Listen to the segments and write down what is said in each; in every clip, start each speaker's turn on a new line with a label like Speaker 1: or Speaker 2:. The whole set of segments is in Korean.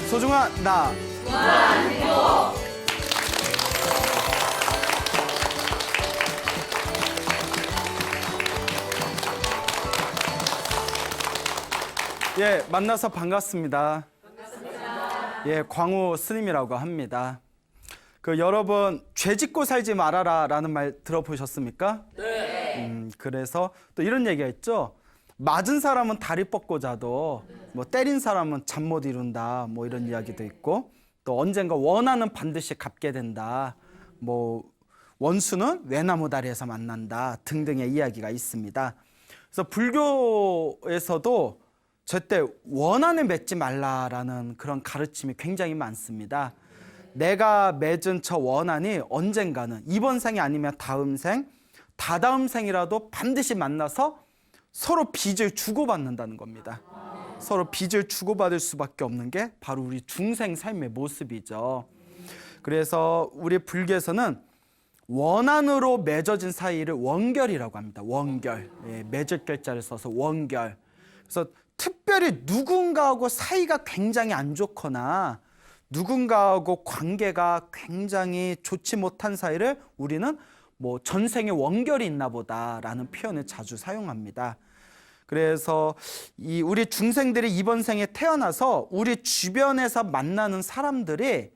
Speaker 1: 소중한 나. 예, 만나서 반갑습니다. 예, 광우 스님이라고 합니다. 여러분 죄 짓고 살지 말아라라는 말 들어보셨습니까? 네. 그래서 또 이런 얘기가 있죠. 맞은 사람은 다리 뻗고 자도 뭐 때린 사람은 잠 못 이룬다. 뭐 이런 이야기도 있고 또 언젠가 원하는 반드시 갚게 된다. 뭐 원수는 외나무 다리에서 만난다 등등의 이야기가 있습니다. 그래서 불교에서도 절대 원한을 맺지 말라라는 그런 가르침이 굉장히 많습니다. 내가 맺은 저 원한이 언젠가는 이번 생이 아니면 다음 생, 다다음 생이라도 반드시 만나서 서로 빚을 주고받는다는 겁니다. 서로 빚을 주고받을 수밖에 없는 게 바로 우리 중생 삶의 모습이죠. 그래서 우리 불교에서는 원한으로 맺어진 사이를 원결이라고 합니다. 원결. 예, 맺을 결자를 써서 원결. 그래서 특별히 누군가하고 사이가 굉장히 안 좋거나 누군가하고 관계가 굉장히 좋지 못한 사이를 우리는 뭐 전생에 원결이 있나 보다라는 표현을 자주 사용합니다. 그래서 우리 중생들이 이번 생에 태어나서 우리 주변에서 만나는 사람들이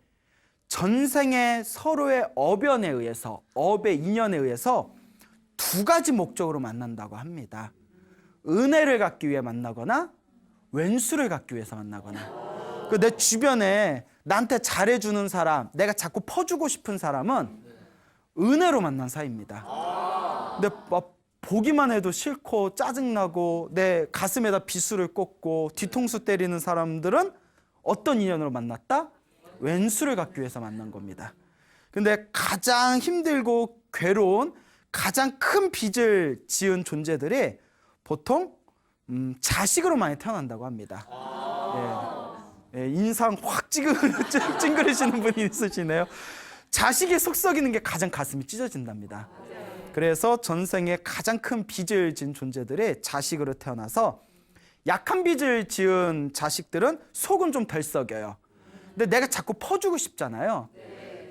Speaker 1: 전생에 서로의 업연에 의해서, 업의 인연에 의해서 두 가지 목적으로 만난다고 합니다. 은혜를 갖기 위해 만나거나 왼수를 갖기 위해서 만나거나. 내 주변에 나한테 잘해주는 사람, 내가 자꾸 퍼주고 싶은 사람은 은혜로 만난 사이입니다. 근데 보기만 해도 싫고 짜증나고 내 가슴에다 비수를 꽂고 뒤통수 때리는 사람들은 어떤 인연으로 만났다? 왼수를 갖기 위해서 만난 겁니다. 근데 가장 힘들고 괴로운 가장 큰 빚을 지은 존재들이 보통 자식으로 많이 태어난다고 합니다. 예, 인상 확 찡그리시는 분이 있으시네요. 자식이 속 썩이는 게 가장 가슴이 찢어진답니다. 그래서 전생에 가장 큰 빚을 지은 존재들이 자식으로 태어나서 약한 빚을 지은 자식들은 속은 좀 덜 썩여요. 근데 내가 자꾸 퍼주고 싶잖아요.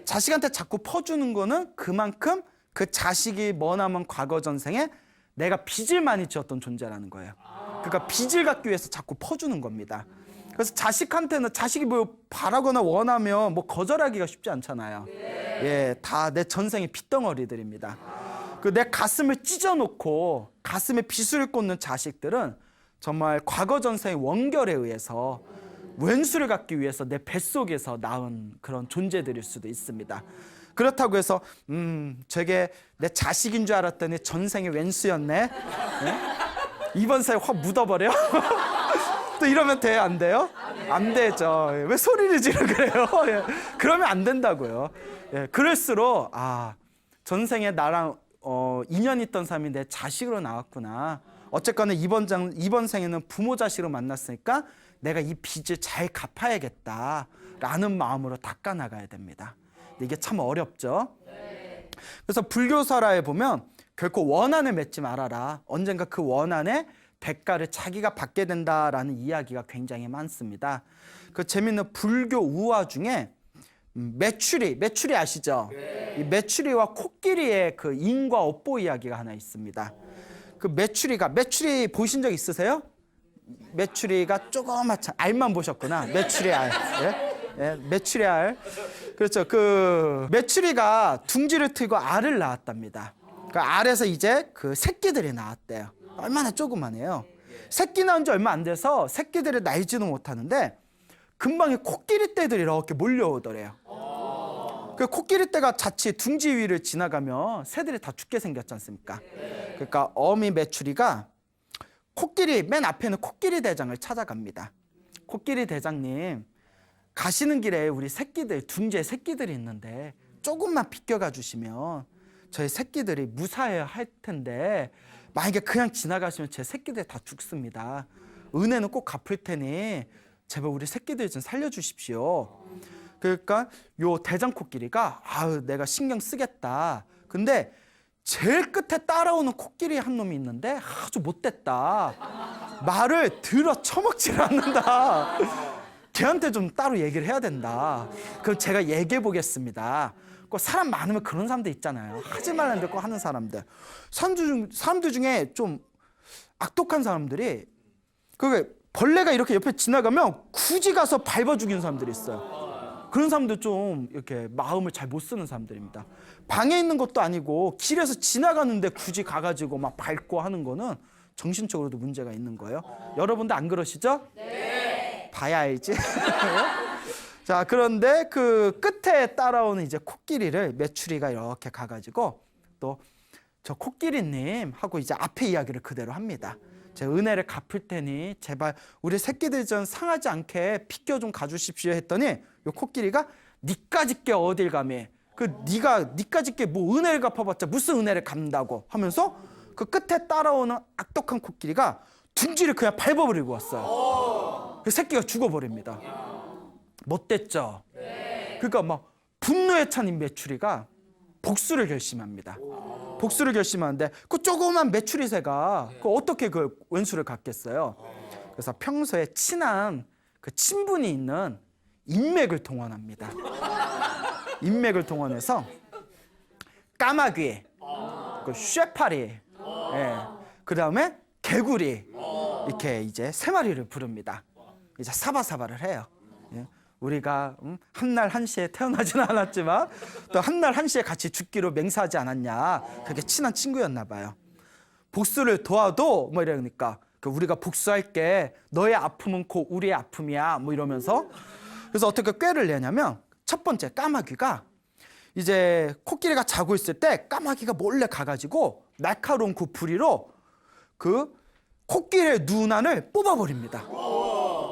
Speaker 1: 자식한테 자꾸 퍼주는 거는 그만큼 그 자식이 머나먼 과거 전생에 내가 빚을 많이 지었던 존재라는 거예요. 그러니까 빚을 갚기 위해서 자꾸 퍼주는 겁니다. 그래서 자식한테는 자식이 뭐 바라거나 원하면 뭐 거절하기가 쉽지 않잖아요. 예, 다 내 전생의 빚덩어리들입니다. 내 가슴을 찢어놓고 가슴에 비수를 꽂는 자식들은 정말 과거 전생의 원결에 의해서 왼수를 갖기 위해서 내 뱃속에서 낳은 그런 존재들일 수도 있습니다. 그렇다고 해서 저게 내 자식인 줄 알았더니 전생의 왼수였네. 예? 이번 생에 확 묻어버려? 또 이러면 돼요? 안 돼요? 안 되죠. 왜 소리를 지르 그래요? 예. 그러면 안 된다고요. 예. 그럴수록 전생에 나랑 인연 있던 사람이 내 자식으로 나왔구나. 어쨌거나 이번 생에는 부모 자식으로 만났으니까 내가 이 빚을 잘 갚아야겠다라는 마음으로 닦아나가야 됩니다. 근데 이게 참 어렵죠. 그래서 불교설화에 보면 결코 원한을 맺지 말아라. 언젠가 그 원한의 대가를 자기가 받게 된다라는 이야기가 굉장히 많습니다. 그 재밌는 불교 우화 중에 메추리 아시죠? 이 메추리와 코끼리의 그 인과 업보 이야기가 하나 있습니다. 그 메추리 보신 적 있으세요? 메추리가 조그맣죠. 알만 보셨구나. 메추리 알. 예, 메추리 알. 그렇죠. 그 메추리가 둥지를 트고 알을 낳았답니다. 그 알에서 이제 그 새끼들이 나왔대요. 얼마나 조그만해요. 새끼 낳은 지 얼마 안 돼서 새끼들이 날지도 못하는데 금방에 코끼리 떼들이 이렇게 몰려오더래요. 그 코끼리 떼가 자칫 둥지 위를 지나가면 새들이 다 죽게 생겼지 않습니까? 그러니까 어미 메추리가 맨 앞에는 코끼리 대장을 찾아갑니다. 코끼리 대장님, 가시는 길에 우리 새끼들, 둥지에 새끼들이 있는데 조금만 비껴가 주시면 저희 새끼들이 무사해야 할 텐데 만약에 그냥 지나가시면 제 새끼들 다 죽습니다. 은혜는 꼭 갚을 테니 제발 우리 새끼들 좀 살려주십시오. 그러니까 요 대장 코끼리가 내가 신경 쓰겠다. 근데 제일 끝에 따라오는 코끼리 한 놈이 있는데 아주 못됐다. 말을 들어 처먹질 않는다. 걔한테 좀 따로 얘기를 해야 된다. 그럼 제가 얘기해 보겠습니다. 사람 많으면 그런 사람들 있잖아요. 하지 말라는데 꼭 하는 사람들. 사람들 중에 좀 악독한 사람들이 벌레가 이렇게 옆에 지나가면 굳이 가서 밟아 죽이는 사람들이 있어요. 그런 사람들 좀 이렇게 마음을 잘 못 쓰는 사람들입니다. 방에 있는 것도 아니고 길에서 지나가는데 굳이 가가지고 막 밟고 하는 거는 정신적으로도 문제가 있는 거예요. 여러분도 안 그러시죠? 네. 봐야 알지. 자, 그런데 그 끝에 따라오는 이제 코끼리를 메추리가 이렇게 가가지고 또 저 코끼리님 하고 이제 앞에 이야기를 그대로 합니다. 제 은혜를 갚을 테니 제발 우리 새끼들 전 상하지 않게 비켜 좀 가주십시오 했더니 요 코끼리가 니까짓 게 어딜 감히 니까짓 게 뭐 은혜를 갚아봤자 무슨 은혜를 갚는다고 하면서 그 끝에 따라오는 악독한 코끼리가 둥지를 그냥 밟아버리고 왔어요. 그 새끼가 죽어버립니다. 못됐죠? 그러니까 막 분노에 찬 이 메추리가 복수를 결심합니다. 복수를 결심하는데 그 조그만 메추리새가 어떻게 그 원수를 갚겠어요? 그래서 평소에 친한 그 친분이 있는 인맥을 동원합니다. 인맥을 동원해서 까마귀, 그 쇠파리, 그 다음에 개구리 이렇게 이제 세 마리를 부릅니다. 이제 사바사바를 해요. 우리가 한날 한시에 태어나지는 않았지만 또 한날 한시에 같이 죽기로 맹세하지 않았냐. 그게 친한 친구였나 봐요. 복수를 도와도 뭐 이러니까 우리가 복수할게. 너의 아픔은 곧 우리의 아픔이야. 뭐 이러면서 그래서 어떻게 꾀를 내냐면 첫 번째 까마귀가 이제 코끼리가 자고 있을 때 까마귀가 몰래 가가지고 날카로운 그 부리로 그 코끼리의 눈안을 뽑아버립니다.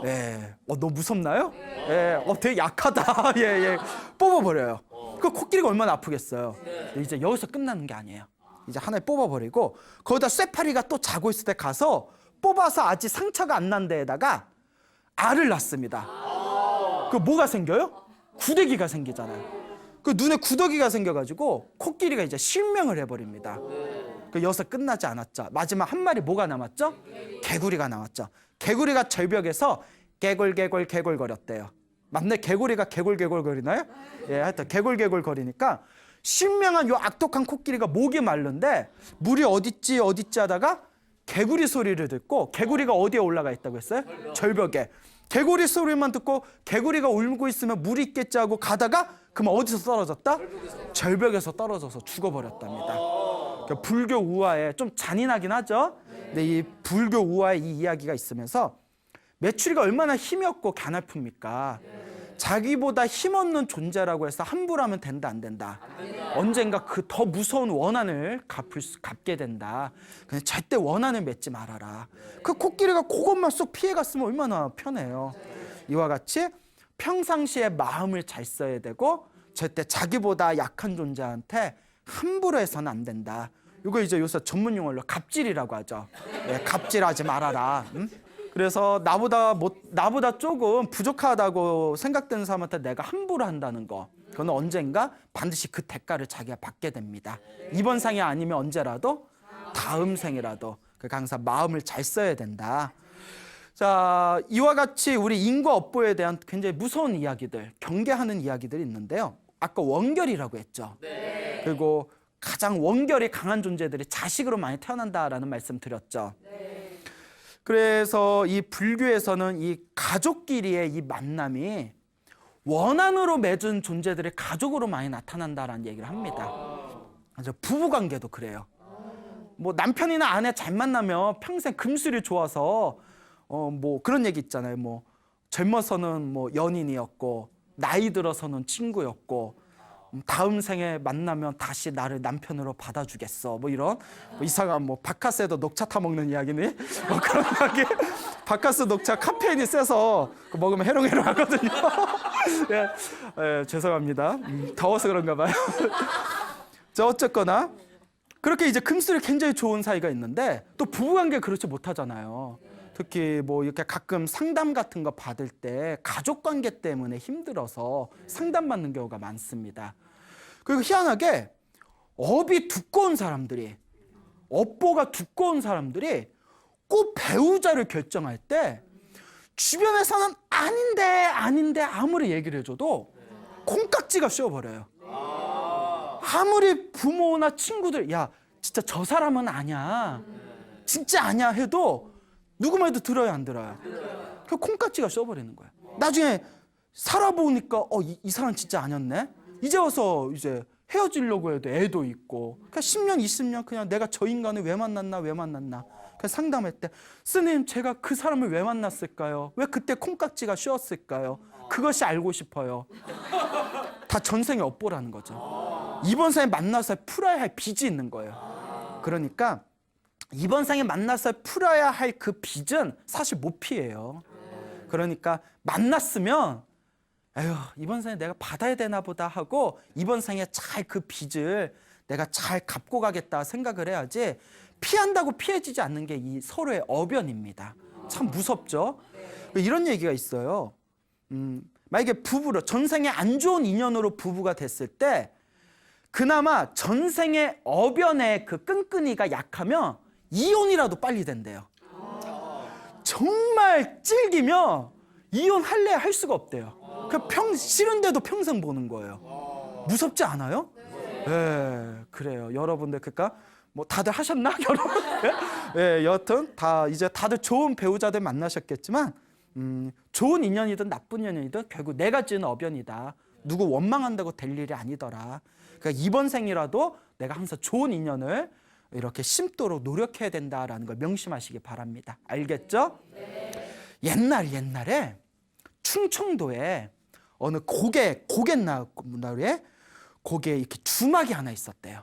Speaker 1: 예, 너무 무섭나요? 예, 되게 약하다. 예, 뽑아버려요. 그 코끼리가 얼마나 아프겠어요. 이제 여기서 끝나는 게 아니에요. 이제 하나를 뽑아버리고 거기다 쇠파리가 또 자고 있을 때 가서 뽑아서 아직 상처가 안 난 데에다가 알을 낳습니다. 그 뭐가 생겨요? 구데기가 생기잖아요. 그 눈에 구더기가 생겨가지고 코끼리가 이제 실명을 해버립니다. 그 여기서 끝나지 않았죠. 마지막 한 마리 뭐가 남았죠? 개구리가 남았죠. 개구리가 절벽에서 개굴개굴 거렸대요. 맞네? 개구리가 개굴개굴 거리나요? 예, 하여튼 개굴개굴 거리니까 신명한 요 악독한 코끼리가 목이 마른데 물이 어딨지 하다가 개구리 소리를 듣고 개구리가 어디에 올라가 있다고 했어요? 절벽에. 개구리 소리만 듣고 개구리가 울고 있으면 물이 있겠지 하고 가다가 그럼 어디서 떨어졌다? 절벽에서 떨어져서 죽어버렸답니다. 그러니까 불교 우화에 좀 잔인하긴 하죠. 근데 이 불교 우화에 이 이야기가 있으면서 메추리가 얼마나 힘이 없고 가냘픕니까? 자기보다 힘없는 존재라고 해서 함부로 하면 된다 안 된다? 언젠가 그 더 무서운 원한을 갚게 된다. 그냥 절대 원한을 맺지 말아라. 그 코끼리가 그것만 쏙 피해갔으면 얼마나 편해요. 이와 같이 평상시에 마음을 잘 써야 되고 절대 자기보다 약한 존재한테 함부로 해서는 안 된다. 이거 이제 요새 전문 용어로 갑질이라고 하죠. 네, 갑질하지 말아라. 그래서 나보다 조금 부족하다고 생각되는 사람한테 내가 함부로 한다는 거, 그건 언젠가 반드시 그 대가를 자기가 받게 됩니다. 이번 생이 아니면 언제라도 다음 생이라도 항상 마음을 잘 써야 된다. 자, 이와 같이 우리 인과 업보에 대한 굉장히 무서운 이야기들, 경계하는 이야기들이 있는데요. 아까 원결이라고 했죠. 네. 그리고 가장 원결이 강한 존재들이 자식으로 많이 태어난다라는 말씀 드렸죠. 네. 그래서 이 불교에서는 이 가족끼리의 이 만남이 원한으로 맺은 존재들의 가족으로 많이 나타난다라는 얘기를 합니다. 그래서 부부관계도 그래요. 뭐 남편이나 아내 잘 만나면 평생 금술이 좋아서 뭐 그런 얘기 있잖아요. 뭐 젊어서는 뭐 연인이었고 나이 들어서는 친구였고 다음 생에 만나면 다시 나를 남편으로 받아주겠어. 뭐 이런 이상한 뭐 바카스에도 녹차 타 먹는 이야기니 뭐 그런 이야기. 바카스 녹차 카페인이 세서 먹으면 해롱해롱 하거든요. 예, 죄송합니다. 더워서 그런가 봐요. 자, 어쨌거나 그렇게 이제 금술이 굉장히 좋은 사이가 있는데 또 부부관계 그렇지 못하잖아요. 특히 뭐 이렇게 가끔 상담 같은 거 받을 때 가족관계 때문에 힘들어서 상담받는 경우가 많습니다. 그리고 희한하게 업보가 두꺼운 사람들이 꼭 배우자를 결정할 때 주변에서는 아닌데 아무리 얘기를 해줘도 콩깍지가 씌워버려요. 아무리 부모나 친구들 야 진짜 저 사람은 아니야 진짜 아니야 해도 누구 말도 들어요 안 들어요? 그 콩깍지가 씌워버리는 거예요. 나중에 살아보니까 이 사람 진짜 아니었네. 이제 와서 이제 헤어지려고 해도 애도 있고 그냥 10년 20년 그냥 내가 저 인간을 왜 만났나 그냥 상담할 때 스님 제가 그 사람을 왜 만났을까요? 왜 그때 콩깍지가 씌웠을까요? 그것이 알고 싶어요. 다 전생에 업보라는 거죠. 이번 생에 만나서 풀어야 할 빚이 있는 거예요. 그러니까 이번 생에 만나서 풀어야 할 그 빚은 사실 못 피해요. 그러니까 만났으면 에휴 이번 생에 내가 받아야 되나 보다 하고 이번 생에 잘 그 빚을 내가 잘 갚고 가겠다 생각을 해야지 피한다고 피해지지 않는 게 이 서로의 어변입니다. 참 무섭죠? 이런 얘기가 있어요. 만약에 부부로 전생에 안 좋은 인연으로 부부가 됐을 때 그나마 전생의 어변의 그 끈끈이가 약하면 이혼이라도 빨리 된대요. 정말 찔기면 이혼할래 할 수가 없대요. 싫은데도 평생 보는 거예요. 무섭지 않아요? 네, 그래요. 여러분들 그러니까 뭐 다들 하셨나? 여러분? 네, 여하튼 이제 다들 좋은 배우자들 만나셨겠지만 좋은 인연이든 나쁜 인연이든 결국 내가 지은 어변이다. 누구 원망한다고 될 일이 아니더라. 그러니까 이번 생이라도 내가 항상 좋은 인연을 이렇게 심도록 노력해야 된다라는 걸 명심하시기 바랍니다. 알겠죠? 네. 옛날에 충청도에 어느 고갯나루에 이렇게 주막이 하나 있었대요.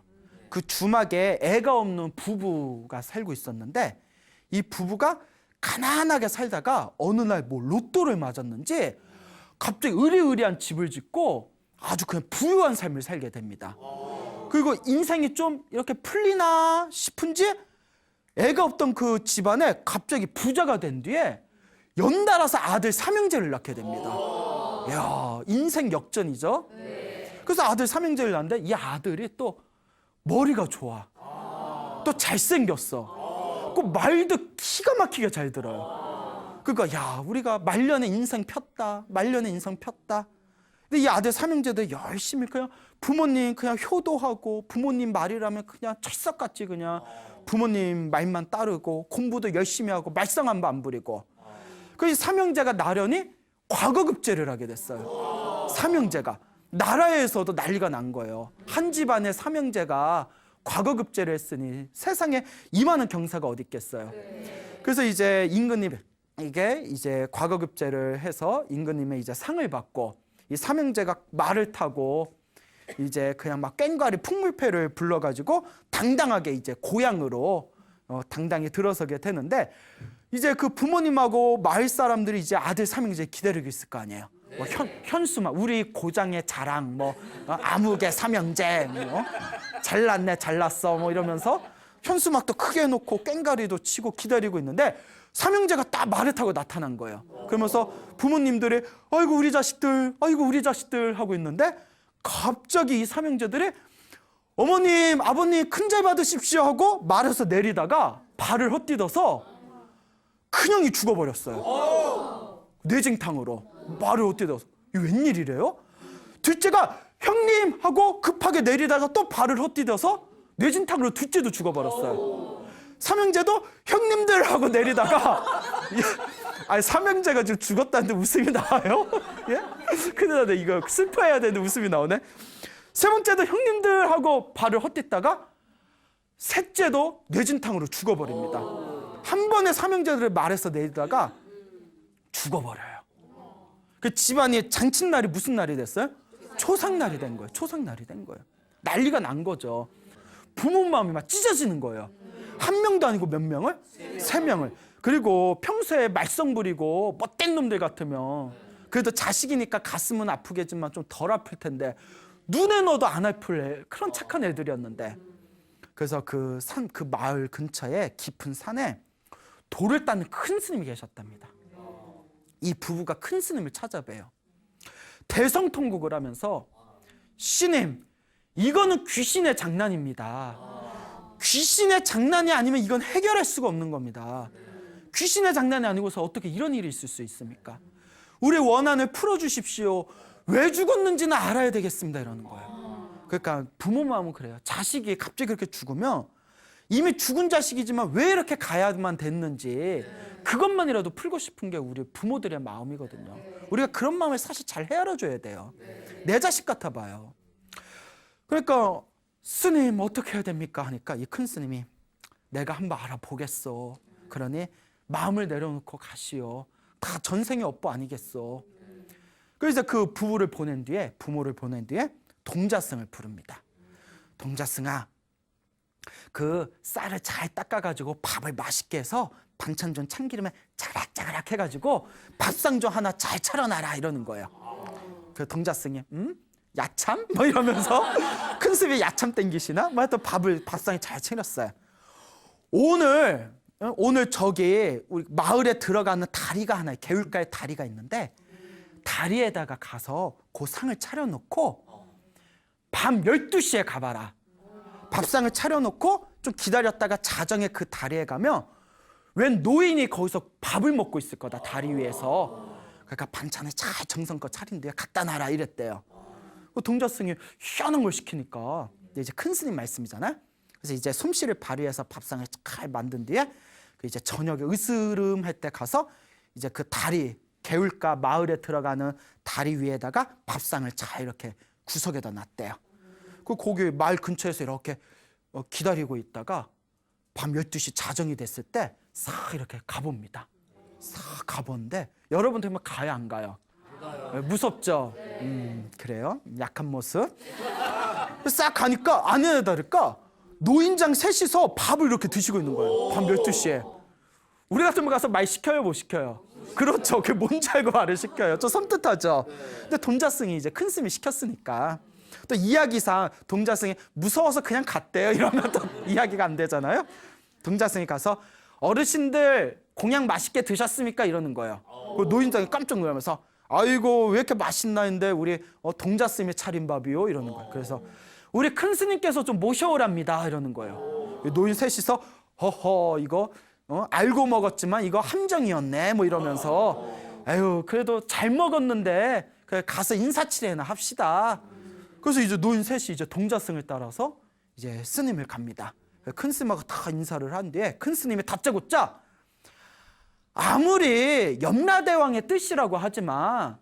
Speaker 1: 그 주막에 애가 없는 부부가 살고 있었는데 이 부부가 가난하게 살다가 어느 날 뭐 로또를 맞았는지 갑자기 으리으리한 집을 짓고 아주 그냥 부유한 삶을 살게 됩니다. 그리고 인생이 좀 이렇게 풀리나 싶은지 애가 없던 그 집안에 갑자기 부자가 된 뒤에 연달아서 아들 삼형제를 낳게 됩니다. 이야, 인생 역전이죠. 그래서 아들 삼형제를 낳는데 이 아들이 또 머리가 좋아. 또 잘생겼어. 그 말도 기가 막히게 잘 들어요. 그러니까 야 우리가 말년에 인생 폈다. 근데 이 아들 삼형제들 열심히 그냥 부모님 그냥 효도하고 부모님 말이라면 그냥 철석같이 그냥 부모님 말만 따르고 공부도 열심히 하고 말썽 안 부리고 그 삼형제가 나련히 과거급제를 하게 됐어요. 삼형제가 나라에서도 난리가 난 거예요. 한 집안의 삼형제가 과거급제를 했으니 세상에 이만한 경사가 어디 있겠어요. 그래서 이제 임금님 이게 이제 과거급제를 해서 임금님의 이제 상을 받고 이 삼형제가 말을 타고 이제 그냥 막 꽹과리 풍물패를 불러가지고 당당하게 이제 고향으로 당당히 들어서게 되는데 이제 그 부모님하고 마을 사람들이 이제 아들 삼형제 기다리고 있을 거 아니에요. 뭐 현수막 우리 고장의 자랑 뭐 아무개 삼형제 뭐 잘났네 잘났어 뭐 이러면서 현수막도 크게 해놓고 꽹과리도 치고 기다리고 있는데 삼형제가 딱 말을 타고 나타난 거예요. 그러면서 부모님들이 아이고 우리 자식들 하고 있는데 갑자기 이 삼형제들이 어머님 아버님 큰절 받으십시오 하고 말에서 내리다가 발을 헛디뎌서 큰형이 죽어버렸어요. 뇌진탕으로 말을 헛디뎌서. 이게 웬일이래요? 둘째가 형님 하고 급하게 내리다가 또 발을 헛디뎌서 뇌진탕으로 둘째도 죽어버렸어요. 삼형제도 형님들 하고 내리다가 아니 삼형제가 지금 죽었다는데 웃음이 나와요? 예? 큰일 나네. 이거 슬퍼해야 되는데 웃음이 나오네. 세 번째도 형님들 하고 발을 헛디다가 셋째도 뇌진탕으로 죽어버립니다. 한 번에 삼형제들을 말해서 내리다가 죽어버려요. 그 집안이 잔칫날이 무슨 날이 됐어요? 초상날이 된 거예요. 난리가 난 거죠. 부모 마음이 막 찢어지는 거예요. 한 명도 아니고 몇 명을? 세 명을. 그리고 평소에 말썽 부리고 못된 놈들 같으면 그래도 자식이니까 가슴은 아프겠지만 좀 덜 아플 텐데 눈에 넣어도 안 아플 그런 착한 애들이었는데 그래서 그 마을 근처에 깊은 산에 돌을 닦는 큰 스님이 계셨답니다. 이 부부가 큰 스님을 찾아봬요. 대성통곡을 하면서 스님 이거는 귀신의 장난입니다. 귀신의 장난이 아니면 이건 해결할 수가 없는 겁니다. 귀신의 장난이 아니고서 어떻게 이런 일이 있을 수 있습니까? 우리 원한을 풀어주십시오. 왜 죽었는지는 알아야 되겠습니다. 이러는 거예요. 그러니까 부모 마음은 그래요. 자식이 갑자기 그렇게 죽으면 이미 죽은 자식이지만 왜 이렇게 가야만 됐는지 그것만이라도 풀고 싶은 게 우리 부모들의 마음이거든요. 우리가 그런 마음을 사실 잘 헤아려줘야 돼요. 내 자식 같아 봐요. 그러니까 스님 어떻게 해야 됩니까? 하니까 이 큰 스님이 내가 한번 알아보겠어. 그러니 마음을 내려놓고 가시오. 다 전생의 업보 아니겠어. 그래서 그 부모를 보낸 뒤에 동자승을 부릅니다. 동자승아, 그 쌀을 잘 닦아가지고 밥을 맛있게 해서 반찬 좀 참기름에 자락자락 해가지고 밥상 좀 하나 잘 차려놔라 이러는 거예요. 그 동자승이 야참? 뭐 이러면서 큰 스님이 야참 땡기시나? 뭐 하여튼 밥상에 잘 차렸어요. 오늘 저기 우리 마을에 들어가는 다리가 하나, 개울가에 다리가 있는데 다리에다가 가서 그 상을 차려놓고 밤 12시에 가봐라. 밥상을 차려놓고 좀 기다렸다가 자정에 그 다리에 가면 웬 노인이 거기서 밥을 먹고 있을 거다, 다리 위에서. 그러니까 반찬을 잘 정성껏 차린 뒤에 갖다 놔라 이랬대요. 그 동자승이 희한한 걸 시키니까 이제 큰 스님 말씀이잖아요. 그래서 이제 솜씨를 발휘해서 밥상을 잘 만든 뒤에 이제 저녁에 으스름할 때 가서 이제 그 다리, 개울가 마을에 들어가는 다리 위에다가 밥상을 잘 이렇게 구석에다 놨대요. 그 거기 마을 근처에서 이렇게 기다리고 있다가 밤 12시 자정이 됐을 때 싹 이렇게 가봅니다. 싹 가보는데 여러분들 뭐 가요 안 가요? 무섭죠? 그래요? 약한 모습. 싹 가니까 아니나 다를까 노인장 셋이서 밥을 이렇게 드시고 있는 거예요. 밤 12시에. 우리 같으면 가서 말 시켜요, 못 시켜요? 그렇죠. 그게 뭔지 알고 말을 시켜요. 좀 섬뜩하죠. 근데 동자승이 이제 큰 스님이 시켰으니까 또 이야기상 동자승이 무서워서 그냥 갔대요. 이러면 또 이야기가 안 되잖아요. 동자승이 가서 어르신들 공양 맛있게 드셨습니까? 이러는 거예요. 그 노인장이 깜짝 놀라면서 아이고 왜 이렇게 맛있나 했는데 우리 동자스님이 차린 밥이요? 이러는 거예요. 그래서 우리 큰 스님께서 좀 모셔오랍니다. 이러는 거예요. 노인 셋이서 허허 이거 알고 먹었지만 이거 함정이었네 뭐 이러면서 아유 그래도 잘 먹었는데 가서 인사치레나 합시다. 그래서 이제 노인 셋이 이제 동자승을 따라서 이제 스님을 갑니다. 큰 스님하고 다 인사를 한 뒤에 큰 스님이 다짜고짜 아무리 염라대왕의 뜻이라고 하지만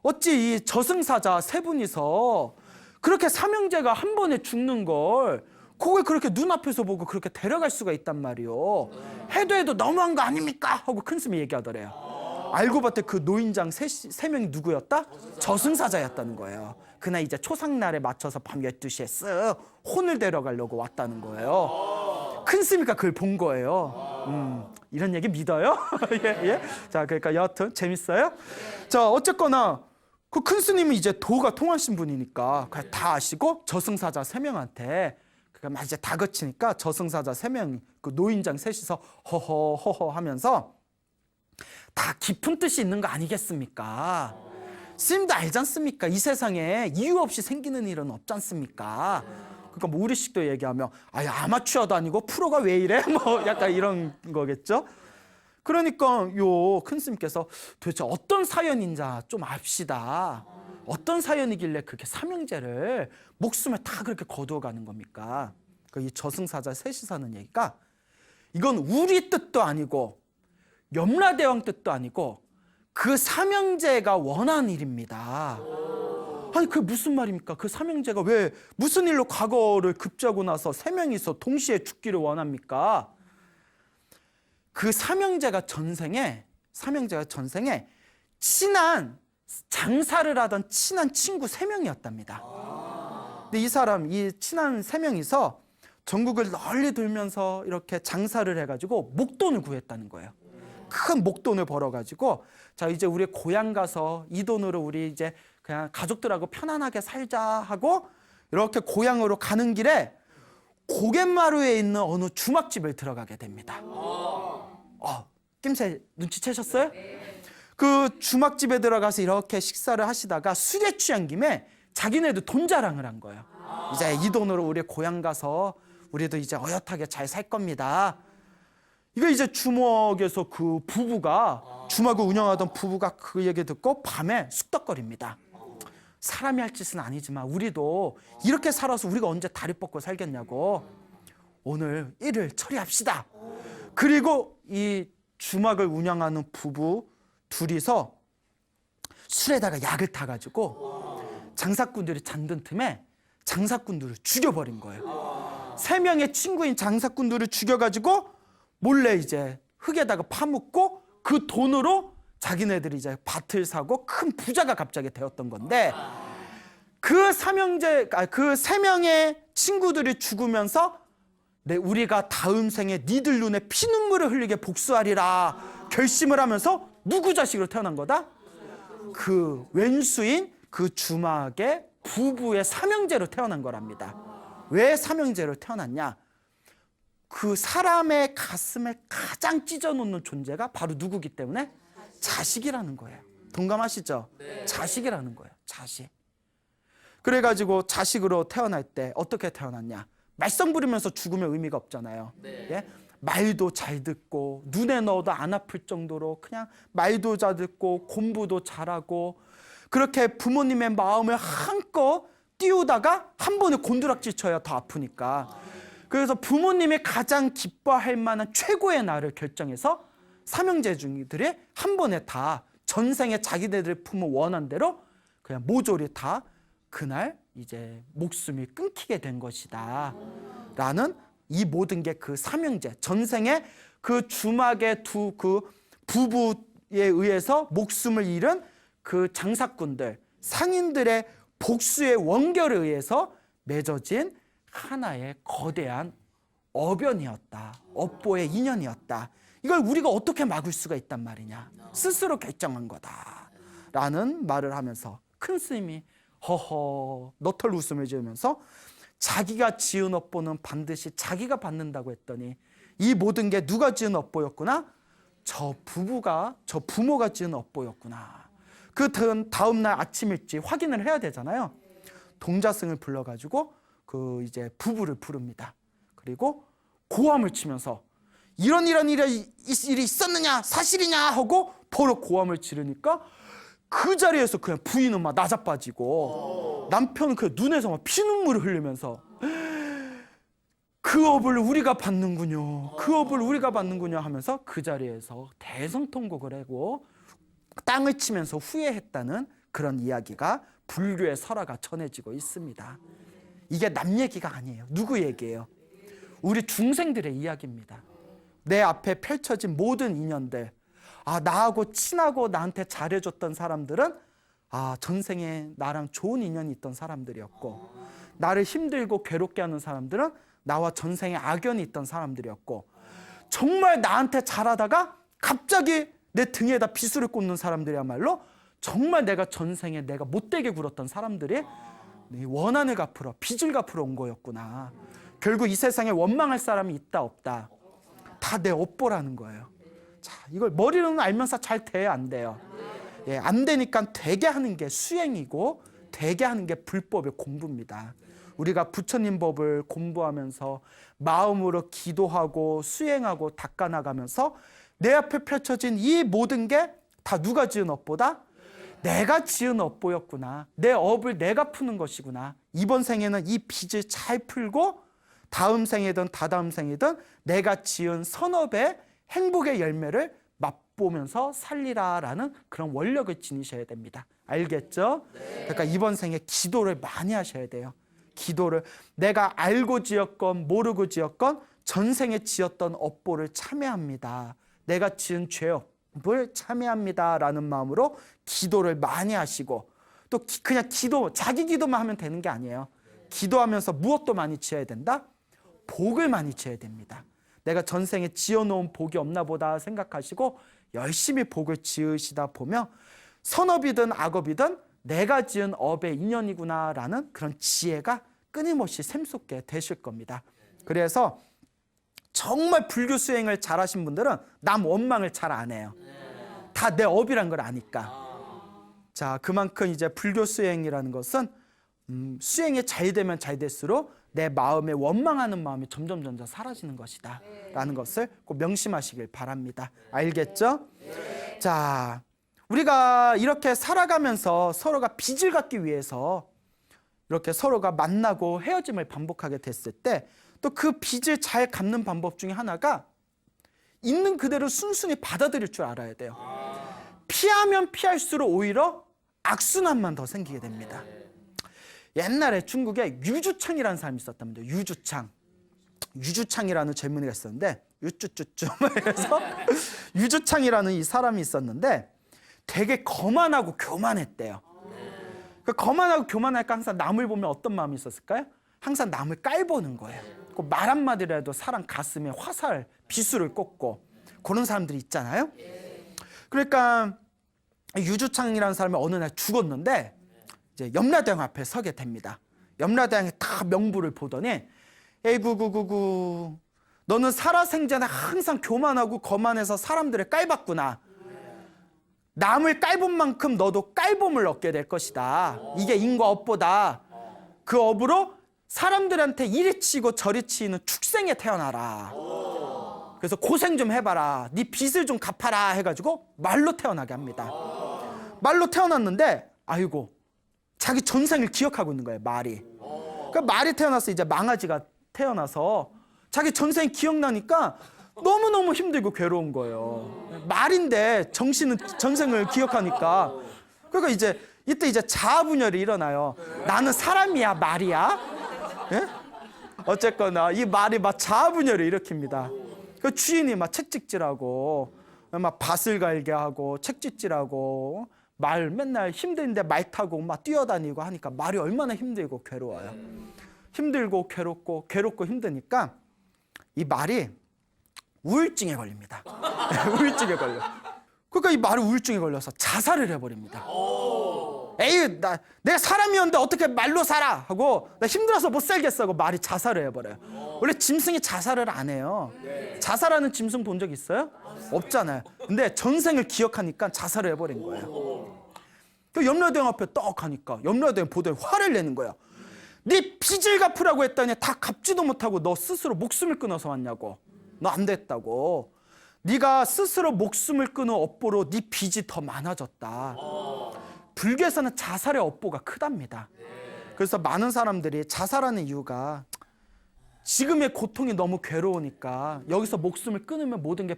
Speaker 1: 어찌 이 저승사자 세 분이서 그렇게 삼형제가 한 번에 죽는 걸 그걸 그렇게 눈앞에서 보고 그렇게 데려갈 수가 있단 말이요. 해도 너무한 거 아닙니까? 하고 큰 스님이 얘기하더래요. 알고 봤더니 그 노인장 세 명이 누구였다? 저승사자였다는 거예요. 그날 이제 초상날에 맞춰서 밤 12시에 쓱 혼을 데려가려고 왔다는 거예요. 큰 스님이니까 그걸 본 거예요. 이런 얘기 믿어요? 예. 자, 그러니까 여하튼 재밌어요? 자, 어쨌거나 그 큰 스님은 이제 도가 통하신 분이니까 다 아시고 저승사자 3명한테 그러니까 이제 다 거치니까 저승사자 3명 그 노인장 셋이서 허허 하면서 다 깊은 뜻이 있는 거 아니겠습니까? 스님도 알지 않습니까? 이 세상에 이유 없이 생기는 일은 없지 않습니까? 그러니까 뭐 우리식도 얘기하면 아마추어도 아니고 프로가 왜 이래? 뭐 약간 이런 거겠죠? 그러니까 요 큰 스님께서 도대체 어떤 사연인지 좀 압시다. 어떤 사연이길래 그렇게 삼형제를 목숨을 다 그렇게 거두어가는 겁니까? 이 저승사자 셋이 사는 얘기가 이건 우리 뜻도 아니고 염라대왕 뜻도 아니고 그 삼형제가 원한 일입니다. 아니 그게 무슨 말입니까? 그 삼형제가 왜 무슨 일로 과거를 급제하고 나서 3명이서 동시에 죽기를 원합니까? 그 삼형제가 전생에 친한 장사를 하던 친한 친구 3명이었답니다. 근데 이 친한 3명이서 전국을 널리 돌면서 이렇게 장사를 해가지고 목돈을 구했다는 거예요. 큰 목돈을 벌어가지고 자 이제 우리 고향 가서 이 돈으로 우리 이제 그냥 가족들하고 편안하게 살자 하고 이렇게 고향으로 가는 길에 고갯마루에 있는 어느 주막집을 들어가게 됩니다. 낌새 눈치채셨어요? 그 주막집에 들어가서 이렇게 식사를 하시다가 술에 취한 김에 자기네도 돈 자랑을 한 거예요. 이제 이 돈으로 우리 고향 가서 우리도 이제 어엿하게 잘 살 겁니다. 이거 이제 주먹에서 그 부부가, 주막을 운영하던 부부가 그 얘기 듣고 밤에 쑥덕거립니다. 사람이 할 짓은 아니지만 우리도 이렇게 살아서 우리가 언제 다리 뻗고 살겠냐고, 오늘 일을 처리합시다. 그리고 이 주막을 운영하는 부부 둘이서 술에다가 약을 타가지고 장사꾼들이 잠든 틈에 장사꾼들을 죽여버린 거예요. 3명의 친구인 장사꾼들을 죽여가지고 몰래 이제 흙에다가 파묻고 그 돈으로 자기네들이 이제 밭을 사고 큰 부자가 갑자기 되었던 건데, 그 3명의 친구들이 죽으면서 우리가 다음 생에 니들 눈에 피눈물을 흘리게 복수하리라 결심을 하면서 누구 자식으로 태어난 거다? 그 왼수인 그 주막의 부부의 삼형제로 태어난 거랍니다. 왜 삼형제로 태어났냐? 그 사람의 가슴에 가장 찢어놓는 존재가 바로 누구기 때문에? 자식이라는 거예요. 동감하시죠? 네. 자식이라는 거예요. 자식. 그래가지고 자식으로 태어날 때 어떻게 태어났냐? 말썽 부리면서 죽으면 의미가 없잖아요. 네. 예? 말도 잘 듣고 눈에 넣어도 안 아플 정도로 그냥 말도 잘 듣고 공부도 잘하고, 그렇게 부모님의 마음을 한껏 띄우다가 한 번에 곤두락질 쳐야 더 아프니까, 그래서 부모님이 가장 기뻐할 만한 최고의 날을 결정해서 삼형제들이 한 번에 다 전생에 자기네들의 부모 원한 대로 그냥 모조리 다 그날 이제 목숨이 끊기게 된 것이다 라는, 이 모든 게 그 삼형제, 전생에 그 주막의 그 부부에 의해서 목숨을 잃은 그 장사꾼들, 상인들의 복수의 원결에 의해서 맺어진 하나의 거대한 어변이었다. 업보의 인연이었다. 이걸 우리가 어떻게 막을 수가 있단 말이냐. 스스로 결정한 거다 라는 말을 하면서 큰 스님이 허허 너털 웃음을 지으면서 자기가 지은 업보는 반드시 자기가 받는다고 했더니, 이 모든 게 누가 지은 업보였구나? 저 부모가 지은 업보였구나. 그 다음 날 아침 일찍 확인을 해야 되잖아요. 동자승을 불러가지고 그 이제 부부를 부릅니다. 그리고 고함을 치면서 이런 일이 있었느냐, 사실이냐 하고 바로 고함을 지르니까 그 자리에서 그냥 부인은 막 나자빠지고 남편은 그 눈에서 막 피눈물을 흘리면서 그 업을 우리가 받는군요, 그 업을 우리가 받는군요 하면서 그 자리에서 대성통곡을 하고 땅을 치면서 후회했다는 그런 이야기가 불교의 설화가 전해지고 있습니다. 이게 남 얘기가 아니에요. 누구 얘기예요? 우리 중생들의 이야기입니다. 내 앞에 펼쳐진 모든 인연들, 나하고 친하고 나한테 잘해줬던 사람들은 전생에 나랑 좋은 인연이 있던 사람들이었고, 나를 힘들고 괴롭게 하는 사람들은 나와 전생에 악연이 있던 사람들이었고, 정말 나한테 잘하다가 갑자기 내 등에다 비수를 꽂는 사람들이야말로 정말 내가 전생에 내가 못되게 굴었던 사람들이 원한을 갚으러, 빚을 갚으러 온 거였구나. 결국 이 세상에 원망할 사람이 있다 없다, 다 내 업보라는 거예요. 자, 이걸 머리로는 알면서 잘 돼야 안 돼요. 예, 안 되니까 되게 하는 게 수행이고 되게 하는 게 불법의 공부입니다. 우리가 부처님 법을 공부하면서 마음으로 기도하고 수행하고 닦아나가면서 내 앞에 펼쳐진 이 모든 게 다 누가 지은 업보다? 내가 지은 업보였구나. 내 업을 내가 푸는 것이구나. 이번 생에는 이 빚을 잘 풀고 다음 생이든 다다음 생이든 내가 지은 선업의 행복의 열매를 맛보면서 살리라라는 그런 원력을 지니셔야 됩니다. 알겠죠? 네. 그러니까 이번 생에 기도를 많이 하셔야 돼요. 기도를 내가 알고 지었건 모르고 지었건 전생에 지었던 업보를 참회합니다. 내가 지은 죄업을 참회합니다라는 마음으로 기도를 많이 하시고, 또 그냥 자기 기도만 하면 되는 게 아니에요. 기도하면서 무엇도 많이 지어야 된다? 복을 많이 지어야 됩니다. 내가 전생에 지어놓은 복이 없나 보다 생각하시고 열심히 복을 지으시다 보면 선업이든 악업이든 내가 지은 업의 인연이구나라는 그런 지혜가 끊임없이 샘솟게 되실 겁니다. 그래서 정말 불교 수행을 잘하신 분들은 남 원망을 잘 안 해요. 다 내 업이란 걸 아니까. 자, 그만큼 이제 불교 수행이라는 것은 수행이 잘 되면 잘 될수록 내 마음에 원망하는 마음이 점점 사라지는 것이다 라는 것을 꼭 명심하시길 바랍니다. 알겠죠? 자, 우리가 이렇게 살아가면서 서로가 빚을 갚기 위해서 이렇게 서로가 만나고 헤어짐을 반복하게 됐을 때 또 그 빚을 잘 갚는 방법 중에 하나가 있는 그대로 순순히 받아들일 줄 알아야 돼요. 피하면 피할수록 오히려 악순환만 더 생기게 됩니다. 옛날에 중국에 유주창이라는 사람이 있었답니다. 유주창이라는 젊은이가 있었는데 유쭈쭈쭈 해서 유주창이라는 이 사람이 있었는데 되게 거만하고 교만했대요. 그 거만하고 교만하니까 항상 남을 보면 어떤 마음이 있었을까요? 항상 남을 깔보는 거예요. 그 말 한마디라도 사람 가슴에 화살, 비수를 꽂고 그런 사람들이 있잖아요. 그러니까 유주창이라는 사람이 어느 날 죽었는데 이제 염라대왕 앞에 서게 됩니다. 염라대왕이 다 명부를 보더니 에이구구구구 너는 살아생전에 항상 교만하고 거만해서 사람들을 깔봤구나. 남을 깔본 만큼 너도 깔봄을 얻게 될 것이다. 이게 인과 업보다. 그 업으로 사람들한테 이리 치고 저리 치는 축생에 태어나라. 그래서 고생 좀 해봐라. 네 빚을 좀 갚아라 해가지고 말로 태어나게 합니다. 말로 태어났는데 아이고 자기 전생을 기억하고 있는 거예요. 말이. 그러니까 말이 태어나서 이제 망아지가 태어나서 자기 전생이 기억나니까 너무너무 힘들고 괴로운 거예요. 말인데 정신은 전생을 기억하니까. 그러니까 이때 자아분열이 일어나요. 나는 사람이야 말이야? 예? 어쨌거나 이 말이 막 자아분열을 일으킵니다. 그 주인이 막 책찍질하고 막 밭을 갈게 하고 책찍질하고 말 맨날 힘든데 말 타고 막 뛰어다니고 하니까 말이 얼마나 힘들고 괴로워요. 힘들고 괴롭고 힘드니까 이 말이 우울증에 걸립니다. 우울증에 걸려. 그러니까 이 말이 우울증에 걸려서 자살을 해버립니다. 에이, 내가 사람이었는데 어떻게 말로 살아? 하고 나 힘들어서 못 살겠어 하고 말이 자살을 해버려요. 원래 짐승이 자살을 안 해요. 자살하는 짐승 본 적 있어요? 없잖아요. 근데 전생을 기억하니까 자살을 해버린 거예요. 그 염라대왕 앞에 떡 하니까 염라대왕 보더니 화를 내는 거예요. 네 빚을 갚으라고 했더니 다 갚지도 못하고 너 스스로 목숨을 끊어서 왔냐고. 너 안 됐다고. 네가 스스로 목숨을 끊은 업보로 네 빚이 더 많아졌다. 불교에서는 자살의 업보가 크답니다. 그래서 많은 사람들이 자살하는 이유가 지금의 고통이 너무 괴로우니까 여기서 목숨을 끊으면 모든 게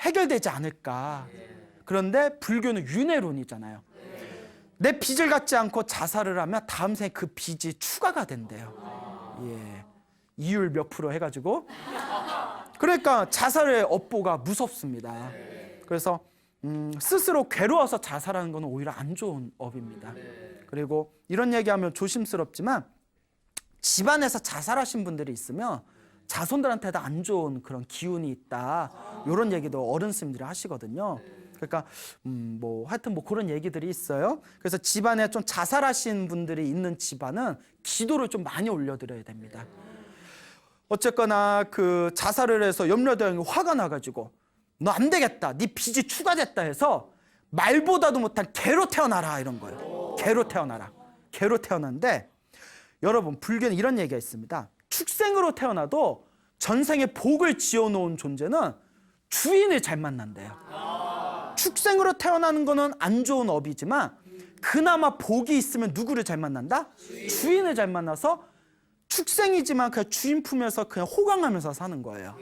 Speaker 1: 해결되지 않을까. 그런데 불교는 윤회론이잖아요. 내 빚을 갚지 않고 자살을 하면 다음 생에 그 빚이 추가가 된대요. 예. 이율 몇 프로 해가지고. 그러니까 자살의 업보가 무섭습니다. 그래서 스스로 괴로워서 자살하는 건 오히려 안 좋은 업입니다. 그리고 이런 얘기하면 조심스럽지만 집안에서 자살하신 분들이 있으면 자손들한테도 안 좋은 그런 기운이 있다. 이런 얘기도 어른 스님들이 하시거든요. 그러니까 하여튼 그런 얘기들이 있어요. 그래서 집안에 좀 자살하신 분들이 있는 집안은 기도를 좀 많이 올려드려야 됩니다. 어쨌거나 그 자살을 해서 염라대왕이 화가 나가지고 너 안 되겠다. 네 빚이 추가됐다 해서 말보다도 못한 개로 태어나라 이런 거예요. 개로 태어나라. 개로 태어났는데 여러분 불교는 이런 얘기가 있습니다. 축생으로 태어나도 전생에 복을 지어놓은 존재는 주인을 잘 만난대요. 축생으로 태어나는 거는 안 좋은 업이지만 그나마 복이 있으면 누구를 잘 만난다? 주인을 잘 만나서 축생이지만 그냥 주인 품에서 그냥 호강하면서 사는 거예요.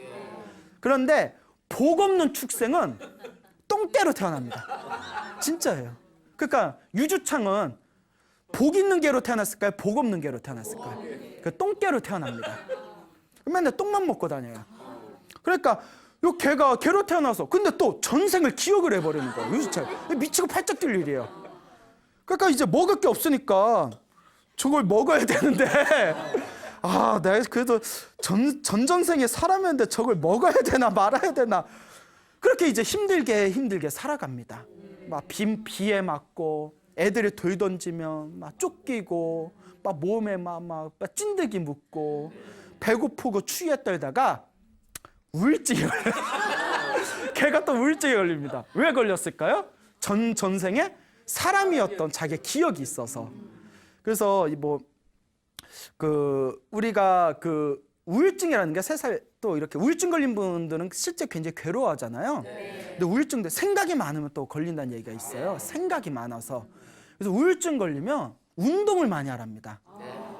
Speaker 1: 그런데 복 없는 축생은 똥개로 태어납니다. 진짜예요. 그러니까 유주창은 복 있는 개로 태어났을까요? 복 없는 개로 태어났을까요? 그 똥개로 태어납니다. 맨날 똥만 먹고 다녀요. 그러니까 요 개가 개로 태어나서 근데 또 전생을 기억을 해버리는 거예요. 유주창. 미치고 팔짝 뛸 일이에요. 그러니까 이제 먹을 게 없으니까 저걸 먹어야 되는데 내가 그래도 전전생에 사람이었는데 저걸 먹어야 되나 말아야 되나 그렇게 이제 힘들게 살아갑니다. 막 비에 맞고 애들이 돌 던지면 막 쫓기고 막 몸에 막 찐득이 묻고 배고프고 추위에 떨다가 우울증이 걸려요. 걔가 또 우울증에 걸립니다. 왜 걸렸을까요? 전생에 사람이었던 자기의 기억이 있어서. 그래서 우리가 우울증이라는 게 3살 또 이렇게 우울증 걸린 분들은 실제 굉장히 괴로워하잖아요. 근데 우울증도 생각이 많으면 또 걸린다는 얘기가 있어요. 생각이 많아서. 그래서 우울증 걸리면 운동을 많이 하랍니다.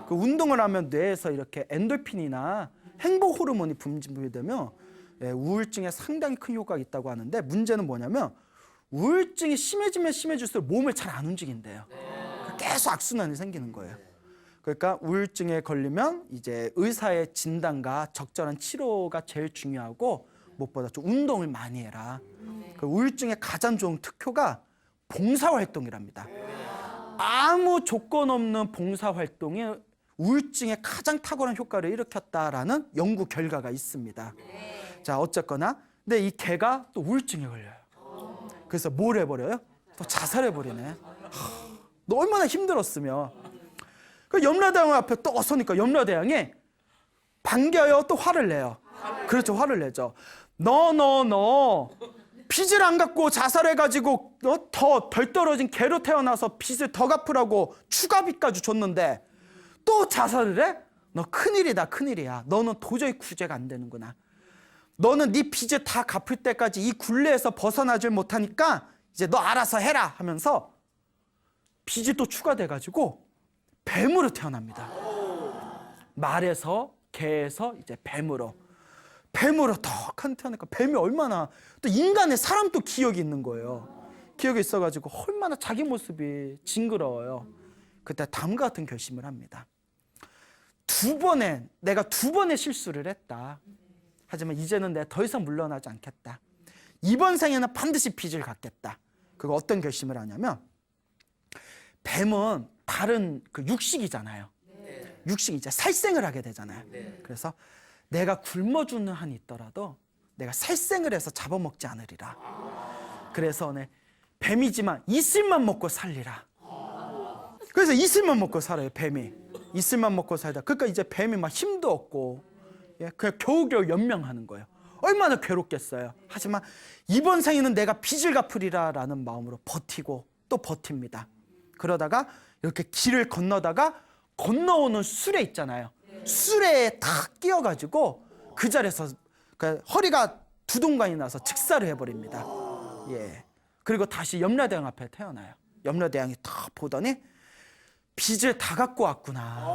Speaker 1: 그 운동을 하면 뇌에서 이렇게 엔돌핀이나 행복 호르몬이 분비되면 우울증에 상당히 큰 효과가 있다고 하는데, 문제는 뭐냐면 우울증이 심해지면 심해질수록 몸을 잘 안 움직인대요. 계속 악순환이 생기는 거예요. 그러니까 우울증에 걸리면 이제 의사의 진단과 적절한 치료가 제일 중요하고, 무엇보다 좀 운동을 많이 해라. 그 우울증의 가장 좋은 특효가 봉사활동이랍니다. 아무 조건 없는 봉사활동이 우울증에 가장 탁월한 효과를 일으켰다라는 연구 결과가 있습니다. 자, 어쨌거나 근데 이 개가 또 우울증에 걸려요. 그래서 뭘 해버려요? 또 자살해버리네. 너 얼마나 힘들었으면. 그 염라대왕 앞에 또 서니까 염라대왕이 반겨요, 또 화를 내요. 그렇죠, 화를 내죠. 너 빚을 안 갚고 자살해가지고 더 덜 떨어진 개로 태어나서 빚을 더 갚으라고 추가빚까지 줬는데 또 자살을 해? 너 큰일이다, 큰일이야. 너는 도저히 구제가 안 되는구나. 너는 네 빚을 다 갚을 때까지 이 굴레에서 벗어나질 못하니까 이제 너 알아서 해라 하면서 빚이 또 추가돼가지고 뱀으로 태어납니다. 말에서 개에서 이제 뱀으로 턱한 태어나니까 뱀이 얼마나 또 인간의 사람 또 기억이 있는 거예요. 기억이 있어가지고 얼마나 자기 모습이 징그러워요. 그때 다음과 같은 결심을 합니다. 내가 두 번의 실수를 했다. 하지만 이제는 내가 더 이상 물러나지 않겠다. 이번 생에는 반드시 빚을 갚겠다. 그거 어떤 결심을 하냐면, 뱀은 다른 육식이잖아요. 육식 이제 살생을 하게 되잖아요. 그래서 내가 굶어 죽는 한이 있더라도 내가 살생을 해서 잡아먹지 않으리라. 그래서 뱀이지만 이슬만 먹고 살리라. 그래서 이슬만 먹고 살아요, 뱀이. 이슬만 먹고 살다. 그러니까 이제 뱀이 막 힘도 없고 그냥 겨우겨우 연명하는 거예요. 얼마나 괴롭겠어요. 하지만 이번 생에는 내가 빚을 갚으리라라는 마음으로 버티고 또 버팁니다. 그러다가 이렇게 길을 건너오는 수레 있잖아요. 수레에 탁 끼어가지고 그 자리에서 허리가 두동강이 나서 직사를 해버립니다. 그리고 다시 염라대왕 앞에 태어나요. 염라대왕이 탁 보더니 빚을 다 갖고 왔구나.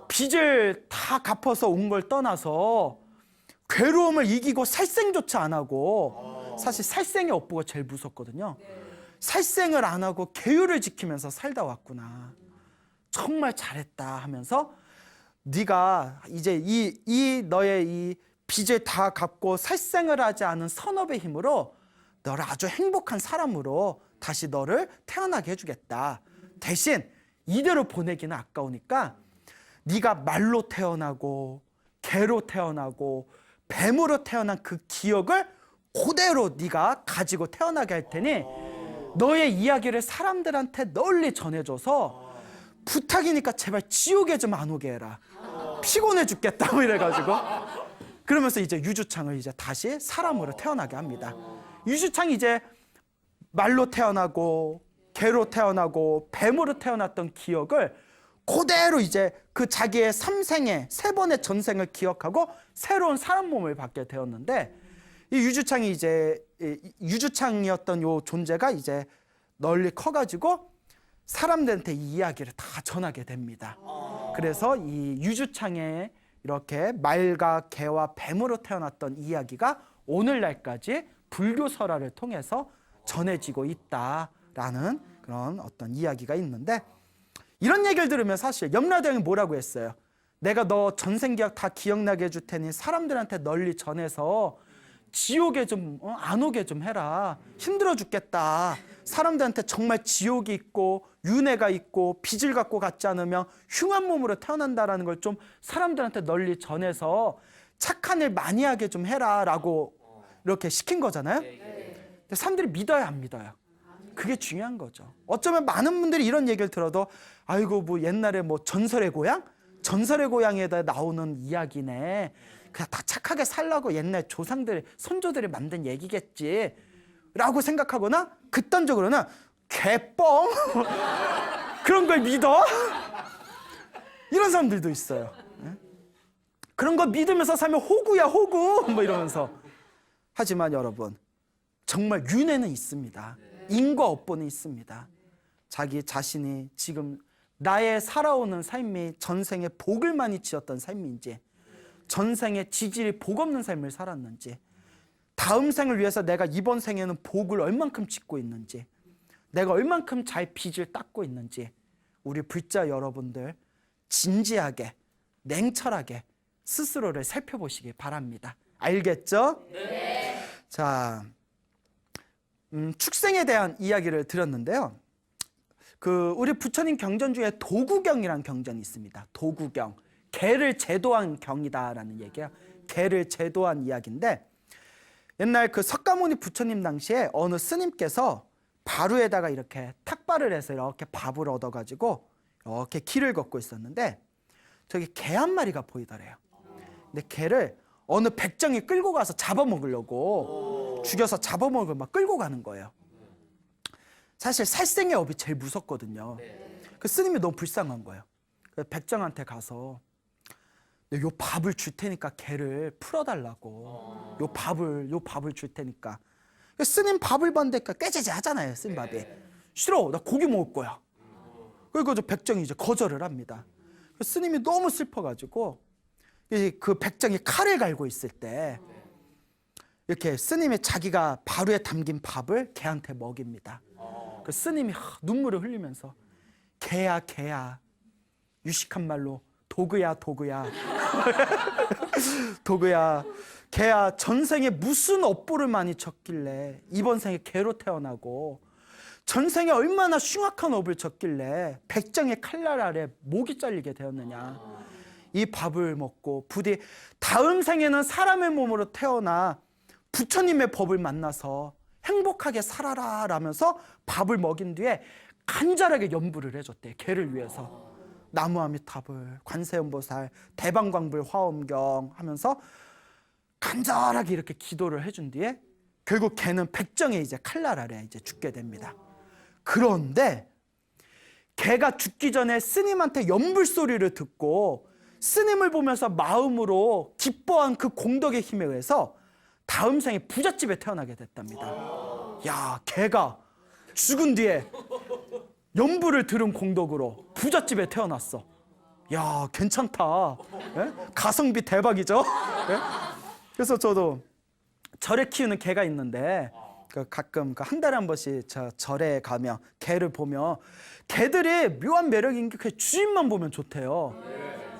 Speaker 1: 빚을 다 갚아서 온 걸 떠나서 괴로움을 이기고 살생조차 안 하고, 사실 살생의 업보가 제일 무섭거든요. 살생을 안 하고 계율을 지키면서 살다 왔구나. 정말 잘했다 하면서 네가 이제 너의 이 빚을 다 갚고 살생을 하지 않은 선업의 힘으로 너를 아주 행복한 사람으로 다시 너를 태어나게 해주겠다. 대신 이대로 보내기는 아까우니까 네가 말로 태어나고 개로 태어나고 뱀으로 태어난 그 기억을 그대로 네가 가지고 태어나게 할 테니 너의 이야기를 사람들한테 널리 전해줘서 부탁이니까 제발 지옥에 좀 안 오게 해라. 피곤해 죽겠다 뭐 이래가지고. 그러면서 이제 유주창을 이제 다시 사람으로 태어나게 합니다. 유주창이 이제 말로 태어나고 개로 태어나고 뱀으로 태어났던 기억을 그대로 이제 그 자기의 3생의 3번의 전생을 기억하고 새로운 사람 몸을 받게 되었는데, 이 유주창이 이제 유주창이었던 요 존재가 이제 널리 커가지고 사람들한테 이 이야기를 다 전하게 됩니다. 그래서 이 유주창의 이렇게 말과 개와 뱀으로 태어났던 이야기가 오늘날까지 불교 설화를 통해서 전해지고 있다라는 그런 어떤 이야기가 있는데, 이런 얘기를 들으면 사실 염라대왕이 뭐라고 했어요? 내가 너 전생 기억 다 기억나게 해줄 테니 사람들한테 널리 전해서 지옥에 좀 안 오게 좀 해라. 힘들어 죽겠다. 사람들한테 정말 지옥이 있고 윤회가 있고 빚을 갖고 갔지 않으면 흉한 몸으로 태어난다라는 걸 좀 사람들한테 널리 전해서 착한 일 많이 하게 좀 해라라고 이렇게 시킨 거잖아요. 근데 사람들이 믿어야 안 믿어요. 그게 중요한 거죠. 어쩌면 많은 분들이 이런 얘기를 들어도 아이고 뭐 옛날에 뭐 전설의 고향? 전설의 고향에다 나오는 이야기네. 그냥 다 착하게 살라고 옛날 조상들, 선조들이 만든 얘기겠지 라고 생각하거나, 극단적으로는 개뻥 그런 걸 믿어? 이런 사람들도 있어요. 그런 거 믿으면서 살면 호구야 호구 뭐 이러면서. 하지만 여러분, 정말 윤회는 있습니다. 인과 업보는 있습니다. 자기 자신이 지금 나의 살아오는 삶이 전생에 복을 많이 지었던 삶인지, 전생에 지질이 복 없는 삶을 살았는지, 다음 생을 위해서 내가 이번 생에는 복을 얼만큼 짓고 있는지, 내가 얼만큼 잘 빚을 닦고 있는지, 우리 불자 여러분들 진지하게 냉철하게 스스로를 살펴보시기 바랍니다. 알겠죠? 네. 자, 축생에 대한 이야기를 드렸는데요. 우리 부처님 경전 중에 도구경이라는 경전이 있습니다. 도구경, 개를 제도한 경이다라는 얘기예요. 개를 제도한 이야기인데, 옛날 석가모니 부처님 당시에 어느 스님께서 바루에다가 이렇게 탁발을 해서 이렇게 밥을 얻어가지고 이렇게 길을 걷고 있었는데, 저기 개 한 마리가 보이더래요. 근데 개를 어느 백정이 끌고 가서 잡아먹으려고, 죽여서 잡아먹을 막 끌고 가는 거예요. 사실 살생의 업이 제일 무섭거든요. 그 스님이 너무 불쌍한 거예요. 그 백정한테 가서 요 밥을 줄 테니까 개를 풀어달라고. 요 밥을 줄 테니까. 스님 밥을 받으니까 꾀죄죄 하잖아요. 스님 밥이. 싫어, 나 고기 먹을 거야. 그리고 저 백정이 이제 거절을 합니다. 스님이 너무 슬퍼가지고 그 백정이 칼을 갈고 있을 때 이렇게 스님이 자기가 바루에 담긴 밥을 개한테 먹입니다. 그 스님이 눈물을 흘리면서 개야 개야, 유식한 말로 도구야 도구야 도구야, 개야 전생에 무슨 업보를 많이 졌길래 이번 생에 개로 태어나고, 전생에 얼마나 흉악한 업을 졌길래 백정의 칼날 아래 목이 잘리게 되었느냐. 이 밥을 먹고 부디 다음 생에는 사람의 몸으로 태어나 부처님의 법을 만나서 행복하게 살아라 라면서 밥을 먹인 뒤에 간절하게 염불을 해줬대. 개를 위해서. 나무아미타불, 관세음보살, 대방광불 화엄경 하면서 간절하게 이렇게 기도를 해준 뒤에 결국 개는 백정의 이제 칼날 아래 이제 죽게 됩니다. 그런데 개가 죽기 전에 스님한테 염불 소리를 듣고 스님을 보면서 마음으로 기뻐한 그 공덕의 힘에 의해서 다음 생에 부잣집에 태어나게 됐답니다. 야, 개가 죽은 뒤에 염불을 들은 공덕으로 부잣집에 태어났어. 야, 괜찮다. 예? 가성비 대박이죠? 예? 그래서 저도 절에 키우는 개가 있는데 가끔 한 달에 한 번씩 절에 가면 개를 보면 개들이 묘한 매력인 게 주인만 보면 좋대요.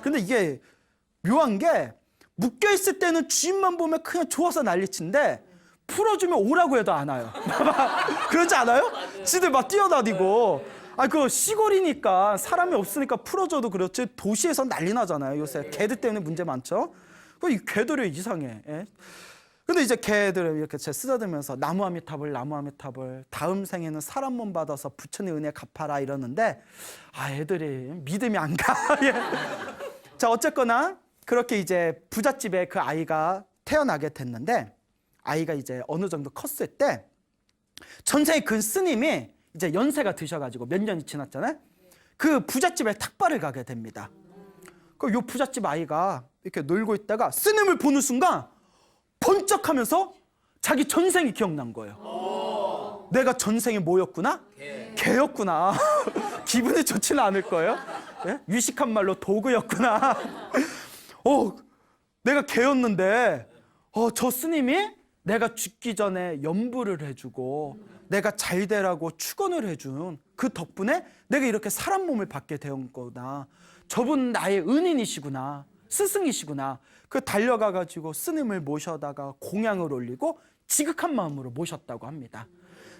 Speaker 1: 근데 이게 묘한 게 묶여있을 때는 주인만 보면 그냥 좋아서 난리친데 풀어주면 오라고 해도 안 와요. 그러지 않아요? 지들 막 뛰어다니고. 그 시골이니까 사람이 없으니까 풀어줘도 그렇지 도시에서 난리 나잖아요. 요새 개들 때문에 문제 많죠. 이 개들이 이상해. 예? 근데 이제 개들을 이렇게 쓰다듬으면서 나무아미타불 나무아미타불, 다음 생에는 사람 몸 받아서 부처님 은혜 갚아라 이러는데 애들이 믿음이 안 가. 예. 자, 어쨌거나 그렇게 이제 부잣집에 그 아이가 태어나게 됐는데, 아이가 이제 어느 정도 컸을 때 전생에 그 스님이 이제 연세가 드셔가지고 몇 년이 지났잖아요. 그 부잣집에 탁발을 가게 됩니다. 그 요 부잣집 아이가 이렇게 놀고 있다가 스님을 보는 순간 번쩍하면서 자기 전생이 기억난 거예요. 내가 전생에 뭐였구나? 개였구나. 기분이 좋지는 않을 거예요. 예? 유식한 말로 도구였구나. 내가 개였는데 저 스님이 내가 죽기 전에 염불을 해주고 내가 잘 되라고 축원을 해준 그 덕분에 내가 이렇게 사람 몸을 받게 된 거구나. 저분 나의 은인이시구나. 스승이시구나. 달려가가지고 스님을 모셔다가 공양을 올리고 지극한 마음으로 모셨다고 합니다.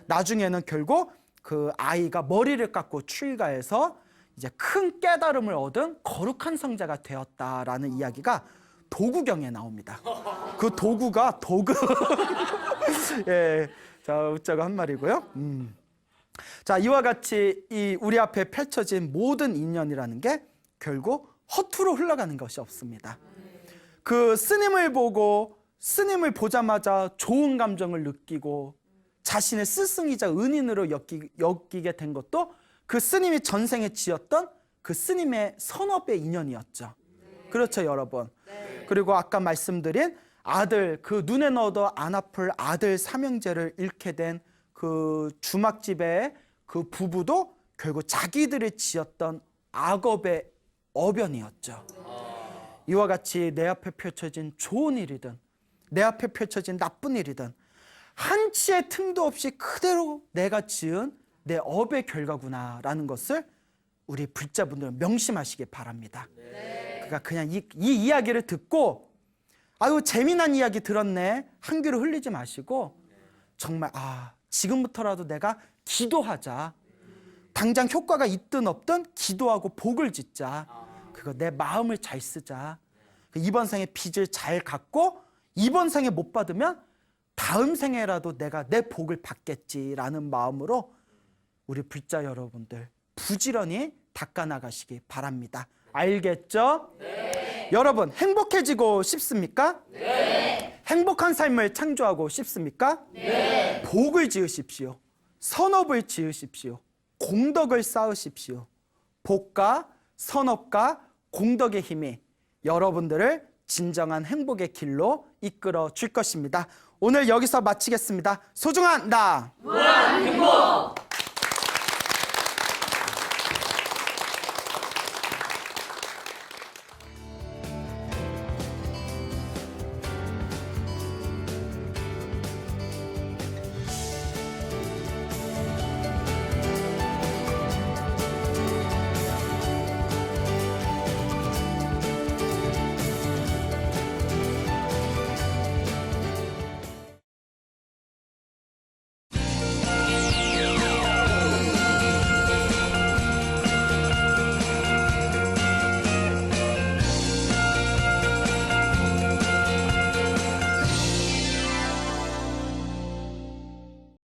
Speaker 1: 나중에는 결국 그 아이가 머리를 깎고 출가해서 이제 큰 깨달음을 얻은 거룩한 성자가 되었다라는 이야기가 도구경에 나옵니다. 그 도구가 도구. 예, 자, 웃자고 한 말이고요. 자, 이와 같이 우리 앞에 펼쳐진 모든 인연이라는 게 결국 허투루 흘러가는 것이 없습니다. 그 스님을 보고 스님을 보자마자 좋은 감정을 느끼고 자신의 스승이자 은인으로 여기게 된 것도 그 스님이 전생에 지었던 그 스님의 선업의 인연이었죠. 그렇죠, 여러분. 그리고 아까 말씀드린 아들, 그 눈에 넣어도 안 아플 아들 삼형제를 잃게 된 그 주막집의 그 부부도 결국 자기들이 지었던 악업의 어변이었죠. 이와 같이 내 앞에 펼쳐진 좋은 일이든 내 앞에 펼쳐진 나쁜 일이든 한치의 틈도 없이 그대로 내가 지은 내 업의 결과구나라는 것을 우리 불자분들은 명심하시기 바랍니다. 그러니까 그냥 이 이야기를 듣고 아유 재미난 이야기 들었네 한 귀로 흘리지 마시고 정말 지금부터라도 내가 기도하자. 당장 효과가 있든 없든 기도하고 복을 짓자. 그거 내 마음을 잘 쓰자. 이번 생에 빚을 잘 갚고 이번 생에 못 받으면 다음 생에라도 내가 내 복을 받겠지라는 마음으로 우리 불자 여러분들 부지런히 닦아나가시기 바랍니다. 알겠죠? 네. 여러분 행복해지고 싶습니까? 네. 행복한 삶을 창조하고 싶습니까? 네. 복을 지으십시오. 선업을 지으십시오. 공덕을 쌓으십시오. 복과 선업과 공덕의 힘이 여러분들을 진정한 행복의 길로 이끌어 줄 것입니다. 오늘 여기서 마치겠습니다. 소중한 나